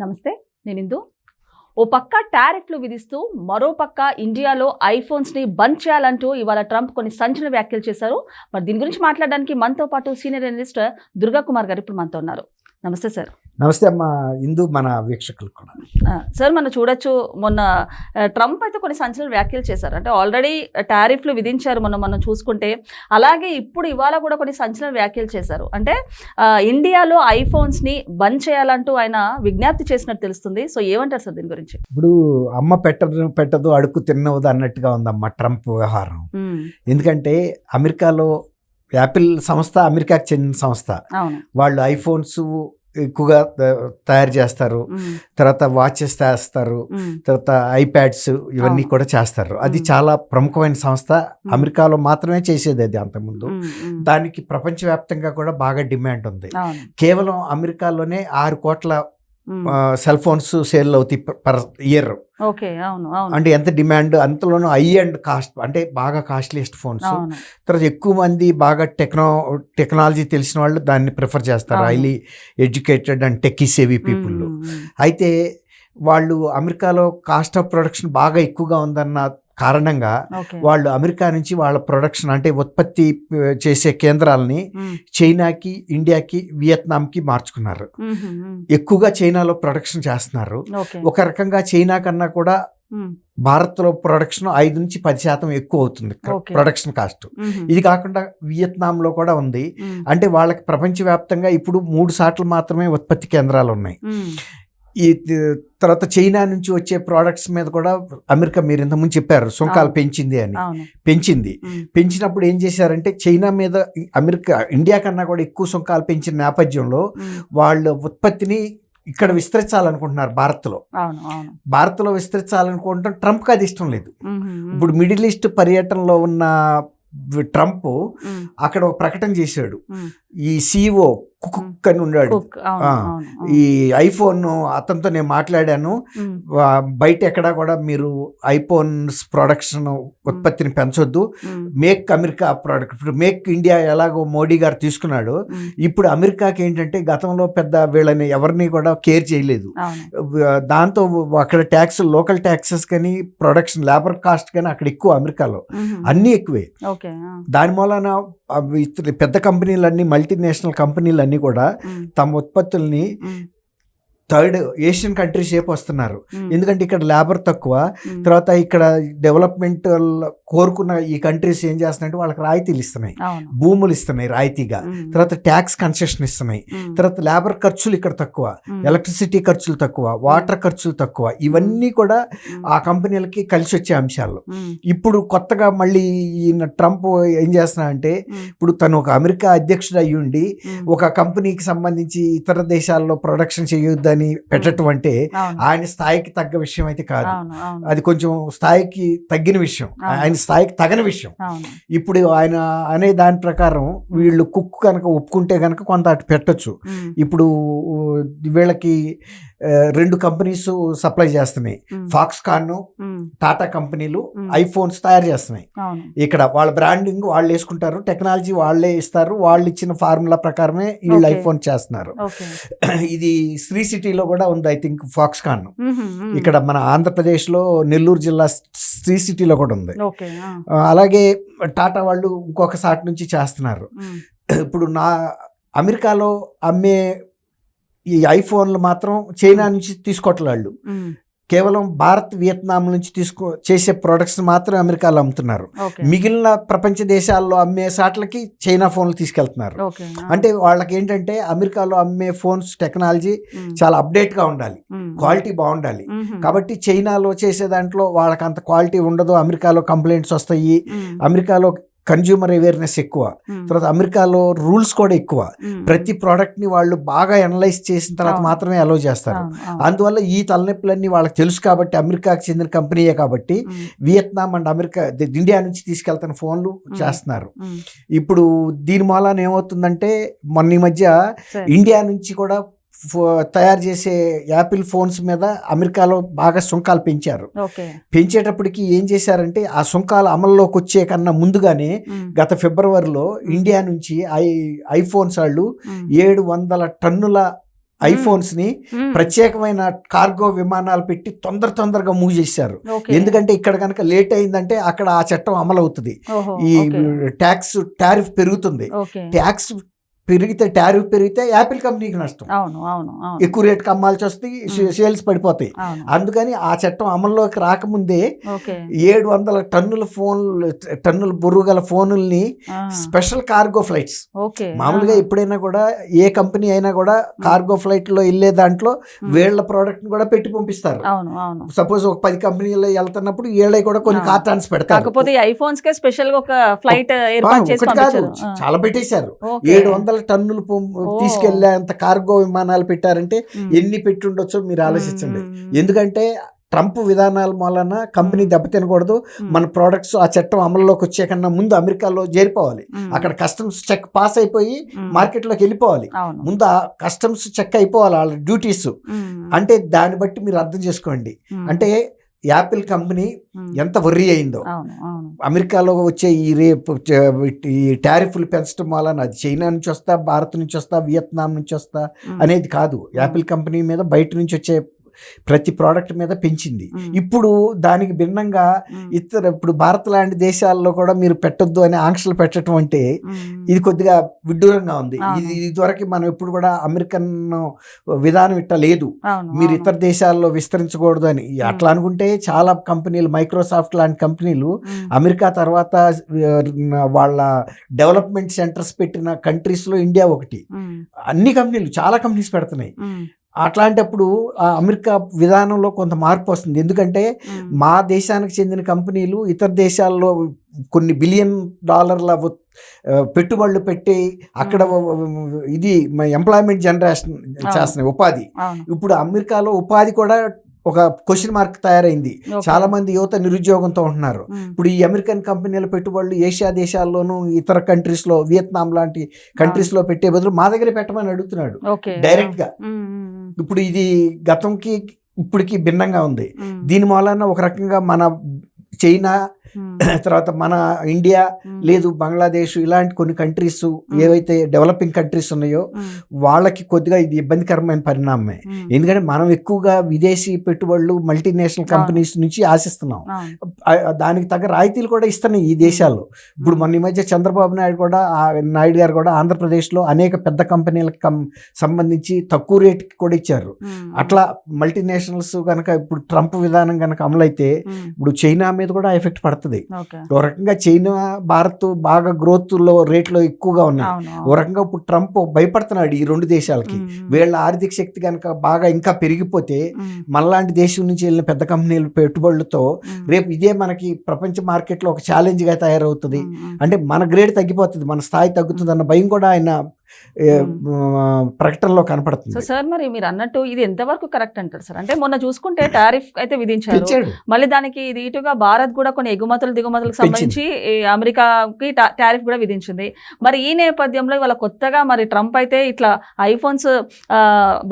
నమస్తే, నేను ఇందు. ఓ పక్క టారిఫ్లు విధిస్తూ మరో పక్క ఇండియాలో ఐఫోన్స్ని బంద్ చేయాలంటూ ఇవాళ ట్రంప్ కొన్ని సంచలన వ్యాఖ్యలు చేశారు. మరి దీని గురించి మాట్లాడడానికి మనతో పాటు సీనియర్ అనలిస్ట్ దుర్గా కుమార్ గారు ఇప్పుడు మనతో ఉన్నారు. నమస్తే సార్. నమస్తే అమ్మ ఇందు, మన వీక్షకులు కూడా. సార్, మనం చూడొచ్చు, మొన్న ట్రంప్ అయితే కొన్ని సంచలన వ్యాఖ్యలు చేశారు. అంటే ఆల్రెడీ టారిఫ్లు విధించారు మనం చూసుకుంటే, అలాగే ఇప్పుడు ఇవాళ కూడా కొన్ని సంచలన వ్యాఖ్యలు చేశారు. అంటే ఇండియాలో ఐఫోన్స్ని బంద్ చేయాలంటూ ఆయన విజ్ఞప్తి చేసినట్టు తెలుస్తుంది. సో ఏమంటారు సార్ దీని గురించి? ఇప్పుడు అమ్మ పెట్టదు అడుగు తిన్నవదు అన్నట్టుగా ఉందమ్మ ట్రంప్ వ్యవహారం. ఎందుకంటే అమెరికాలో యాపిల్ సంస్థ అమెరికాకి చెందిన సంస్థ. వాళ్ళు ఐఫోన్స్ ఎక్కువగా తయారు చేస్తారు, తర్వాత వాచెస్ చేస్తారు, తర్వాత ఐప్యాడ్స్ ఇవన్నీ కూడా చేస్తారు. అది చాలా ప్రముఖమైన సంస్థ. అమెరికాలో మాత్రమే చేసేది అది అంతకుముందు. దానికి ప్రపంచవ్యాప్తంగా కూడా బాగా డిమాండ్ ఉంది. కేవలం అమెరికాలోనే 6 కోట్ల సెల్ ఫోన్స్ సేల్ అవుతాయి పర్ ఇయర్. అంటే ఎంత డిమాండ్, అంతలోనూ హై అండ్ కాస్ట్, అంటే బాగా కాస్ట్లీయెస్ట్ ఫోన్స్. తర్వాత ఎక్కువ మంది బాగా టెక్నాలజీ తెలిసిన వాళ్ళు దాన్ని ప్రిఫర్ చేస్తారు, highly educated and techie navy people. అయితే వాళ్ళు అమెరికాలో కాస్ట్ ఆఫ్ ప్రొడక్షన్ బాగా ఎక్కువగా ఉందన్న కారణంగా వాళ్ళు అమెరికా నుంచి వాళ్ళ ప్రొడక్షన్, అంటే ఉత్పత్తి చేసే కేంద్రాలని చైనాకి, ఇండియాకి, వియత్నాంకి మార్చుకున్నారు. ఎక్కువగా చైనాలో ప్రొడక్షన్ చేస్తున్నారు. ఒక రకంగా చైనా కన్నా కూడా భారత్లో ప్రొడక్షన్ 5 నుంచి 10% ఎక్కువ అవుతుంది ప్రొడక్షన్ కాస్ట్. ఇది కాకుండా వియత్నాంలో కూడా ఉంది. అంటే వాళ్ళకి ప్రపంచవ్యాప్తంగా ఇప్పుడు 3 సార్లు మాత్రమే ఉత్పత్తి కేంద్రాలు ఉన్నాయి. ఈ తర్వాత చైనా నుంచి వచ్చే ప్రోడక్ట్స్ మీద కూడా అమెరికా, మీరు ఇంతకుముందు చెప్పారు, సుంకాలు పెంచినప్పుడు ఏం చేశారంటే చైనా మీద ఇండియా కన్నా కూడా ఎక్కువ సుంకాలు పెంచిన నేపథ్యంలో వాళ్ళ ఉత్పత్తిని ఇక్కడ విస్తరించాలనుకుంటున్నారు. భారత్లో విస్తరించాలనుకుంటాం. ట్రంప్కి అది ఇష్టం లేదు. ఇప్పుడు మిడిల్ ఈస్ట్ పర్యటనలో ఉన్న ట్రంప్ అక్కడ ఒక ప్రకటన చేశాడు. ఈ CEO కుక్ అని ఉన్నాడు, ఈ ఐఫోన్ అతనితో నేను మాట్లాడాను, బయట ఎక్కడా కూడా మీరు ఐఫోన్స్ ప్రొడక్షన్ ఉత్పత్తిని పెంచొద్దు, మేక్ అమెరికా ప్రోడక్ట్. ఇప్పుడు మేక్ ఇండియా ఎలాగో మోడీ గారు తీసుకున్నాడు, ఇప్పుడు అమెరికాకి ఏంటంటే గతంలో పెద్ద వీళ్ళని ఎవరిని కూడా కేర్ చేయలేదు. దాంతో అక్కడ ట్యాక్స్, లోకల్ ట్యాక్సెస్ కానీ ప్రొడక్షన్ లేబర్ కాస్ట్ కానీ అక్కడ ఎక్కువ, అమెరికాలో అన్నీ ఎక్కువే. దాని మూలన పెద్ద కంపెనీలన్నీ, మల్టీనేషనల్ కంపెనీలన్నీ కూడా తమ ఉత్పత్తుల్ని థర్డ్ ఏషియన్ కంట్రీస్ వైపు వస్తున్నారు. ఎందుకంటే ఇక్కడ లేబర్ తక్కువ, తర్వాత ఇక్కడ డెవలప్మెంట్ కోరుకున్న ఈ కంట్రీస్ ఏం చేస్తున్నాయంటే వాళ్ళకి రాయితీలు ఇస్తున్నాయి, భూములు ఇస్తున్నాయి రాయితీగా, తర్వాత ట్యాక్స్ కన్సెషన్ ఇస్తున్నాయి, తర్వాత లేబర్ ఖర్చులు ఇక్కడ తక్కువ, ఎలక్ట్రిసిటీ ఖర్చులు తక్కువ, వాటర్ ఖర్చులు తక్కువ. ఇవన్నీ కూడా ఆ కంపెనీలకి కలిసి వచ్చే అంశాలు. ఇప్పుడు కొత్తగా మళ్ళీ ఈయన ట్రంప్ ఏం చేస్తున్నాడంటే, ఇప్పుడు తను ఒక అమెరికా అధ్యక్షుడు అయ్యుండి ఒక కంపెనీకి సంబంధించి ఇతర దేశాల్లో ప్రొడక్షన్ చేయొద్దని పెట్టడం అంటే ఆయన స్థాయికి తగ్గ విషయం అయితే కాదు. అది కొంచెం స్థాయికి తగ్గిన విషయం, ఆయన స్థాయికి తగని విషయం. ఇప్పుడు ఆయన అనే దాని ప్రకారం వీళ్ళు కుక్ కనుక ఒప్పుకుంటే కనుక కొంత అటు పెట్టచ్చు. ఇప్పుడు వీళ్ళకి 2 కంపెనీస్ సప్లై చేస్తున్నాయి, ఫాక్స్కాన్, టాటా కంపెనీలు ఐఫోన్స్ తయారు చేస్తున్నాయి. ఇక్కడ వాళ్ళ బ్రాండింగ్ వాళ్ళు వేసుకుంటారు, టెక్నాలజీ వాళ్ళే ఇస్తారు, వాళ్ళు ఇచ్చిన ఫార్ములా ప్రకారమే వీళ్ళు ఐఫోన్ చేస్తున్నారు. ఇది శ్రీ సిటీలో కూడా ఉంది, ఐ థింక్ ఫాక్స్కాన్. ఇక్కడ మన ఆంధ్రప్రదేశ్లో నెల్లూరు జిల్లా శ్రీ సిటీలో కూడా ఉంది. అలాగే టాటా వాళ్ళు ఇంకొక సాటి నుంచి చేస్తున్నారు. ఇప్పుడు అమెరికాలో అమ్మే ఈ ఐఫోన్లు మాత్రం చైనా నుంచి తీసుకోవట్లేదు. కేవలం భారత్, వియత్నాం నుంచి చేసే ప్రొడక్ట్స్ మాత్రం అమెరికాలో అమ్ముతున్నారు. మిగిలిన ప్రపంచ దేశాల్లో అమ్మే సాట్లకి చైనా ఫోన్లు తీసుకెళ్తున్నారు. అంటే వాళ్ళకి ఏంటంటే అమెరికాలో అమ్మే ఫోన్స్ టెక్నాలజీ చాలా అప్డేట్గా ఉండాలి, క్వాలిటీ బాగుండాలి. కాబట్టి చైనాలో చేసే దాంట్లో వాళ్ళకి అంత క్వాలిటీ ఉండదు, అమెరికాలో కంప్లైంట్స్ వస్తాయి. అమెరికాలో కన్జ్యూమర్ అవేర్నెస్ ఎక్కువ, తర్వాత అమెరికాలో రూల్స్ కూడా ఎక్కువ. ప్రతి ప్రోడక్ట్ని వాళ్ళు బాగా అనలైజ్ చేసిన తర్వాత మాత్రమే అలౌ చేస్తారు. అందువల్ల ఈ తలనొప్పులన్నీ వాళ్ళకి తెలుసు. కాబట్టి అమెరికాకి చెందిన కంపెనీయే కాబట్టి వియత్నాం అండ్ ఇండియా నుంచి తీసుకెళ్తున్న ఫోన్లు చేస్తున్నారు. ఇప్పుడు దీని మూలాన ఏమవుతుందంటే, మొన్న ఈ మధ్య ఇండియా నుంచి కూడా తయారు చేసే యాపిల్ ఫోన్స్ మీద అమెరికాలో బాగా సుంకాలు పెంచారు. పెంచేటప్పటికి ఏం చేశారంటే ఆ సుంకాలు అమల్లోకి వచ్చే కన్నా ముందుగానే గత ఫిబ్రవరిలో ఇండియా నుంచి ఐఫోన్స్ వాళ్ళు 700 టన్నుల ఐఫోన్స్ ని ప్రత్యేకమైన కార్గో విమానాలు పెట్టి తొందరగా మూవ్ చేశారు. ఎందుకంటే ఇక్కడ కనుక లేట్ అయిందంటే అక్కడ ఆ చట్టం అమలు అవుతుంది. ఈ టారిఫ్ పెరుగుతుంది. ట్యాక్స్ టారిఫ్ పెరిగితే యాపిల్ కంపెనీకి నష్టం. ఎక్కువ రేటుకి అమ్మాల్సి వస్తే సేల్స్ పడిపోతాయి. అందుకని ఆ చట్టం అమల్లోకి రాకముందే 700 టన్నుల బరువు గల ఫోనుల్ని స్పెషల్ కార్గో ఫ్లైట్స్, మామూలుగా ఎప్పుడైనా కూడా ఏ కంపెనీ అయినా కూడా కార్గో ఫ్లైట్ లో వెళ్ళే దాంట్లో వీళ్ళ ప్రోడక్ట్ ని కూడా పెట్టి పంపిస్తారు. సపోజ్ ఒక 10 కంపెనీలో వెళ్తున్నప్పుడు వీళ్ళే కూడా కొన్ని కార్టాన్స్ పెడతారు. చాలా పెట్టేశారు. 700 టన్నులు తీసుకెళ్లేంత కార్గో విమానాలు పెట్టారంటే ఎన్ని పెట్టి ఉండొచ్చో మీరు ఆలోచించండి. ఎందుకంటే ట్రంప్ విధానాల మూలన కంపెనీ దెబ్బతినకూడదు. మన ప్రోడక్ట్స్ ఆ చట్టం అమల్లోకి వచ్చే కన్నా ముందు అమెరికాలో చేరిపోవాలి. అక్కడ కస్టమ్స్ చెక్ పాస్ అయిపోయి మార్కెట్లోకి వెళ్ళిపోవాలి. ముందు ఆ కస్టమ్స్ చెక్ అయిపోవాలి వాళ్ళ డ్యూటీస్. అంటే దాన్ని బట్టి మీరు అర్థం చేసుకోండి. అంటే యాపిల్ కంపెనీ ఎంత వర్రీ అయిందో. అమెరికాలో వచ్చే ఈ టారిఫ్లు పెంచడం వలన అది చైనా నుంచి వస్తా, భారత్ నుంచి వస్తా, వియత్నాం నుంచి వస్తా అనేది కాదు. యాపిల్ కంపెనీ మీద బయట నుంచి వచ్చే ప్రతి ప్రోడక్ట్ మీద పెంచింది. ఇప్పుడు దానికి భిన్నంగా ఇప్పుడు భారత్ లాంటి దేశాల్లో కూడా మీరు పెట్టొద్దు అని ఆంక్షలు పెట్టడం అంటే ఇది కొద్దిగా విడ్డూరంగా ఉంది. ఇదివరకు మనం ఎప్పుడు కూడా అమెరికన్ విధానం ఇట్లా లేదు, మీరు ఇతర దేశాల్లో విస్తరించకూడదు అని. అట్లా అనుకుంటే చాలా కంపెనీలు, మైక్రోసాఫ్ట్ లాంటి కంపెనీలు అమెరికా తర్వాత వాళ్ళ డెవలప్మెంట్ సెంటర్స్ పెట్టిన కంట్రీస్లో ఇండియా ఒకటి. అన్ని కంపెనీలు, చాలా కంపెనీస్ పెడుతున్నాయి. అట్లాంటప్పుడు ఆ అమెరికా విధానంలో కొంత మార్పు వస్తుంది. ఎందుకంటే మా దేశానికి చెందిన కంపెనీలు ఇతర దేశాల్లో కొన్ని $1 బిలియన్ పెట్టుబడులు పెట్టి అక్కడ ఇది ఎంప్లాయ్మెంట్ జనరేషన్ చేస్తున్నాయి, ఉపాధి. ఇప్పుడు అమెరికాలో ఉపాధి కూడా ఒక క్వశ్చన్ మార్క్ తయారైంది. చాలా మంది యువత నిరుద్యోగంతో ఉంటున్నారు. ఇప్పుడు ఈ అమెరికన్ కంపెనీల పెట్టుబడులు ఏషియా దేశాల్లోనూ ఇతర కంట్రీస్ లో, వియత్నాం లాంటి కంట్రీస్ లో పెట్టే బదులు మా దగ్గర పెట్టమని అడుగుతున్నాడు డైరెక్ట్ గా. ఇప్పుడు ఇది గతంకి ఇప్పటికి భిన్నంగా ఉంది. దీని మూలన ఒక రకంగా మన చైనా, తర్వాత మన ఇండియా, లేదు బంగ్లాదేశ్, ఇలాంటి కొన్ని కంట్రీస్ ఏవైతే డెవలపింగ్ కంట్రీస్ ఉన్నాయో వాళ్ళకి కొద్దిగా ఇది ఇబ్బందికరమైన పరిణామమే. ఎందుకంటే మనం ఎక్కువగా విదేశీ పెట్టుబడులు మల్టీనేషనల్ కంపెనీస్ నుంచి ఆశిస్తున్నాం. దానికి తగ్గ రాయితీలు కూడా ఇస్తున్నాయి ఈ దేశాల్లో. ఇప్పుడు మొన్న ఈ మధ్య చంద్రబాబు నాయుడు గారు కూడా ఆంధ్రప్రదేశ్లో అనేక పెద్ద కంపెనీలకు సంబంధించి తక్కువ రేటుకి కూడా ఇచ్చారు. అట్లా మల్టీనేషనల్స్ కనుక ఇప్పుడు ట్రంప్ విధానం కనుక అమలైతే ఇప్పుడు చైనా మీద కూడా ఎఫెక్ట్ పడుతుంది. ఒక రకంగా చైనా, భారత్ బాగా గ్రోత్ లో రేట్లో ఎక్కువగా ఉన్నాయి. ఒక రకంగా ఇప్పుడు ట్రంప్ భయపడుతున్నాడు ఈ రెండు దేశాలకి. వీళ్ళ ఆర్థిక శక్తి కనుక బాగా ఇంకా పెరిగిపోతే మనలాంటి దేశం నుంచి వెళ్ళిన పెద్ద కంపెనీల పెట్టుబడులతో రేపు ఇదే మనకి ప్రపంచ మార్కెట్లో ఒక ఛాలెంజ్ గా తయారవుతుంది. అంటే మన గ్రేడ్ తగ్గిపోతుంది, మన స్థాయి తగ్గుతుంది అన్న భయం కూడా ఆయన ప్రకటనలో కనపడుతుంది. సో సార్, మరి మీరు అన్నట్టు ఇది ఎంతవరకు కరెక్ట్ అంటారు సార్? అంటే మొన్న చూసుకుంటే టారిఫ్ అయితే విధించారు, మళ్ళీ దానికి ఇటుగా భారత్ కూడా కొన్ని ఎగుమతులు దిగుమతులకు సంబంధించి అమెరికాకి టారిఫ్ కూడా విధించింది. మరి ఈ నేపథ్యంలో ఇవాళ కొత్తగా మరి ట్రంప్ అయితే ఇట్లా ఐఫోన్స్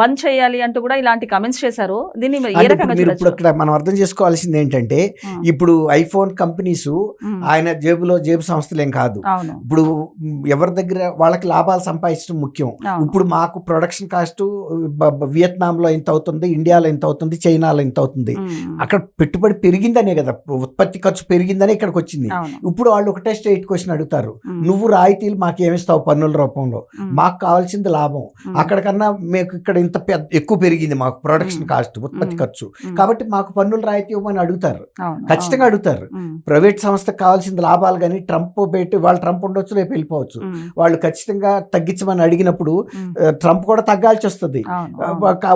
బంద్ చేయాలి అంటూ కూడా ఇలాంటి కమెంట్స్ చేశారు. దీన్ని ఏ రకంగా ఇప్పుడు ఇక్కడ మనం అర్థం చేసుకోవాల్సింది ఏంటంటే, ఇప్పుడు ఐఫోన్ కంపెనీస్ ఆయన జేబు సంస్థలేం కాదు. ఇప్పుడు ఎవరి దగ్గర వాళ్ళకి లాభాలు సంపాదించడం ముఖ్యం. ఇప్పుడు మాకు ప్రొడక్షన్ కాస్ట్ వియత్నాంలో ఎంత అవుతుంది, ఇండియాలో ఎంత అవుతుంది, చైనాలో ఎంత అవుతుంది, అక్కడ పెట్టుబడి పెరిగిందనే కదా, ఉత్పత్తి ఖర్చు పెరిగిందనే ఇక్కడికి వచ్చింది. ఇప్పుడు వాళ్ళు ఒకటే స్ట్రైట్ క్వశ్చన్ అడుగుతారు, నువ్వు రాయితీలు మాకు ఏమిస్తావు పన్నుల రూపంలో, మాకు కావాల్సింది లాభం, అక్కడికన్నా మీకు ఇక్కడ ఇంత ఎక్కువ పెరిగింది మాకు ప్రొడక్షన్ కాస్ట్, ఉత్పత్తి ఖర్చు, కాబట్టి మాకు పన్నుల రాయితీ ఇవ్వమని అడుగుతారు, ఖచ్చితంగా అడుగుతారు. ప్రైవేట్ సంస్థకు కావాల్సింది లాభాలు, కానీ ట్రంప్ పెట్టి వాళ్ళు ట్రంప్ ఉండొచ్చు, రేపు వెళ్ళిపోవచ్చు, వాళ్ళు ఖచ్చితంగా తగ్గించమని అడిగినప్పుడు ట్రంప్ కూడా తగ్గాల్సి వస్తుంది.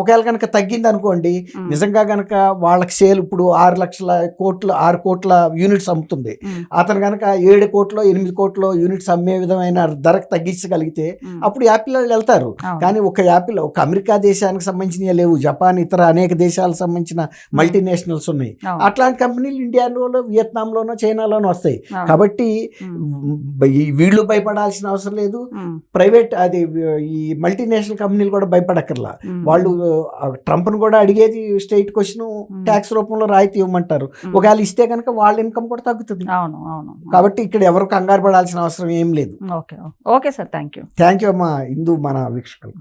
ఒకవేళ కనుక తగ్గింది అనుకోండి, నిజంగా కనుక వాళ్ళకి సేల్ ఇప్పుడు 6 కోట్ల యూనిట్స్ అమ్ముతుంది, అతను కనుక 7 కోట్లు 8 కోట్ల యూనిట్స్ అమ్మే విధమైన ధరకు తగ్గించగలిగితే అప్పుడు యాపిల్ వాళ్ళు వెళ్తారు. కానీ ఒక అమెరికా దేశానికి సంబంధించిన లేవు, జపాన్, ఇతర అనేక దేశాలకు సంబంధించిన మల్టీనేషనల్స్ ఉన్నాయి. అట్లాంటి కంపెనీలు ఇండియాలోనో, వియత్నాంలోనో, చైనాలోనో వస్తాయి. కాబట్టి వీళ్ళు భయపడాల్సిన అవసరం లేదు, ప్రైవేట్ ఈ మల్టీనేషనల్ కంపెనీలు కూడా భయపడక్కర్లా. వాళ్ళు ట్రంప్ను కూడా అడిగేది స్ట్రైట్ క్వశ్చన్, ట్యాక్స్ రూపంలో రాయితీ ఇవ్వమంటారు. ఒకవేళ ఇస్తే కనుక వాళ్ళ ఇన్కమ్ కూడా తగ్గుతుంది. కాబట్టి ఇక్కడ ఎవరు కంగారు పడాల్సిన అవసరం ఏం లేదు. ఓకే సార్, థ్యాంక్ యూ అమ్మా ఇందు, మన వీక్షకులు.